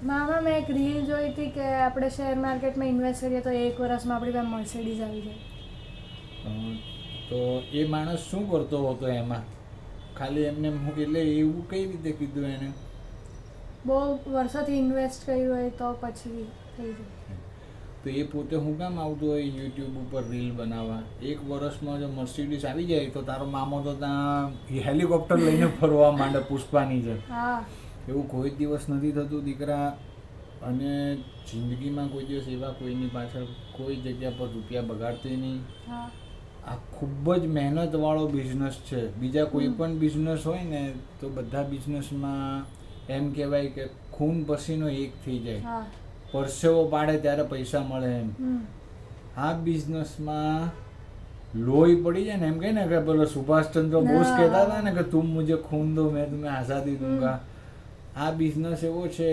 મામા મેં એક રીલ જોઈ હતી કે આપણે શેર માર્કેટમાં ઇન્વેસ્ટ કરીએ તો 1 વર્ષમાં આપણી પાસે મર્સિડીઝ આવી જાય. તો એ માણસ શું કરતો હતો એમાં? ખાલી એમને એટલે એવું કઈ રીતે કીધું એને? બહુ વર્ષોથી ઇન્વેસ્ટ કર્યું હોય તો પછી થઈ જાય. તો એ પોતે હું કામ આવતું હોય યુટ્યુબ ઉપર રીલ બનાવવા? 1 વર્ષમાં જો મર્સિડીઝ આવી જાય તો તારો મામો તો ત્યાં હેલિકોપ્ટર લઈને ફરવા માંડે પુષ્પાની જેમ. હા, એવું કોઈ દિવસ નથી થતું દીકરા. અને જિંદગીમાં કોઈ દિવસ એવા કોઈની પાછળ કોઈ જગ્યા પર રૂપિયા બગાડતી નહીં. હા, આ ખૂબ જ મહેનતવાળો બિઝનેસ છે. બીજા કોઈ પણ બિઝનેસ હોય ને તો બધા બિઝનેસમાં એમ કહેવાય કે ખૂન પસીનો એક થઈ જાય, હા, પરસેવો પાડે ત્યારે પૈસા મળે એમ. આ બિઝનેસમાં લોહી પડી જાય ને, એમ કહે ને કે પેલો સુભાષચંદ્ર બોઝ કહેતા હતા ને કે તુમ મુझे ખૂન દો મેં तुम्हें આઝાદી दूंगा. આ બિઝનેસ એવો છે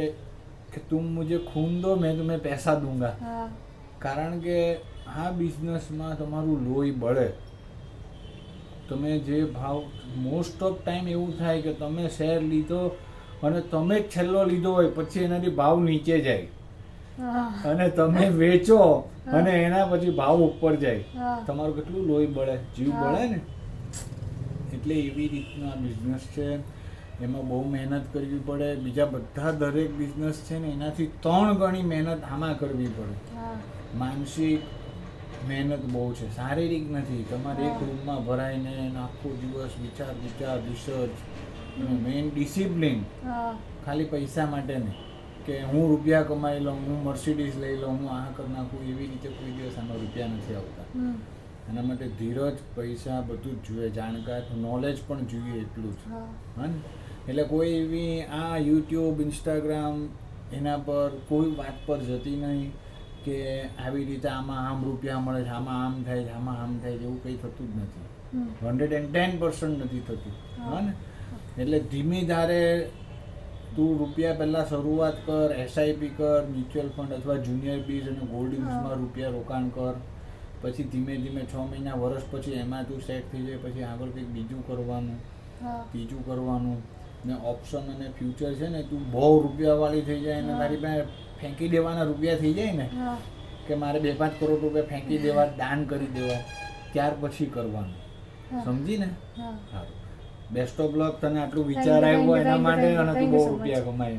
કે તુમ મુझे ખૂન દો મેં तुम्हें પૈસા दूंगा. કારણ કે આ બિઝનેસમાં તમારું લોહી બળે. તમે જે ભાવ મોસ્ટ ઓફ ટાઈમ એવું થાય કે તમે શેર લીધો અને તમે જ છેલ્લો લીધો હોય પછી એનાથી ભાવ નીચે જાય અને તમે વેચો અને એના પછી ભાવ ઉપર જાય. તમારું કેટલું લોહી બળે, જીવ બળે ને. એટલે એવી રીતનો આ બિઝનેસ છે. એમાં બહુ મહેનત કરવી પડે. બીજા બધા દરેક બિઝનેસ છે ને એનાથી 3 ગણી મહેનત આમાં કરવી પડે. માનસિક મહેનત બહુ છે, શારીરિક નથી. તમારે એક રૂમમાં ભરાઈને આખો દિવસ વિચાર રિસર્ચ અને મેઇન ડિસિપ્લિન. ખાલી પૈસા માટે નહીં કે હું રૂપિયા કમાઈ લઉં, હું મર્સિડીઝ લઈ લઉં, હું આ કરી નાખું, એવી રીતે કોઈ દિવસ આમાં રૂપિયા નથી આવતા. એના માટે ધીરજ, પૈસા બધું જ જોઈએ. જાણકાર, નોલેજ પણ જોઈએ એટલું જ. હા ને? એટલે કોઈ એવી આ યુટ્યુબ, ઇન્સ્ટાગ્રામ એના પર કોઈ વાત પર જતી નહીં કે આવી રીતે આમાં આમ રૂપિયા મળે છે, આમાં આમ થાય છે, આમાં આમ થાય છે. એવું કંઈ થતું જ નથી. 110% નથી થતું. હા ને? એટલે ધીમી ધારે તું રૂપિયા પહેલાં શરૂઆત કર, એસઆઈપી કર, મ્યુચ્યુઅલ ફંડ અથવા જુનિયર બીજ અને ગોલ્ડિંગ્સમાં રૂપિયા રોકાણ કર. પછી ધીમે ધીમે 6 મહિના, વર્ષ પછી એમાં તું સેટ થઈ જાય. પછી આગળ કંઈક બીજું કરવાનું, ત્રીજું કરવાનું. ને ઓપ્શન અને ફ્યુચર છે ને, તું બહુ રૂપિયાવાળી થઈ જાય અને તારી પાસે ફેંકી દેવાના રૂપિયા થઈ જાય ને કે મારે 2-5 કરોડ રૂપિયા ફેંકી દેવા, દાન કરી દેવા, ત્યાર પછી કરવાનું. સમજી ને? હા. Best of luck. તને આટલું વિચાર આવ્યો એના માટે અને તું બહુ રૂપિયા કમાઈ.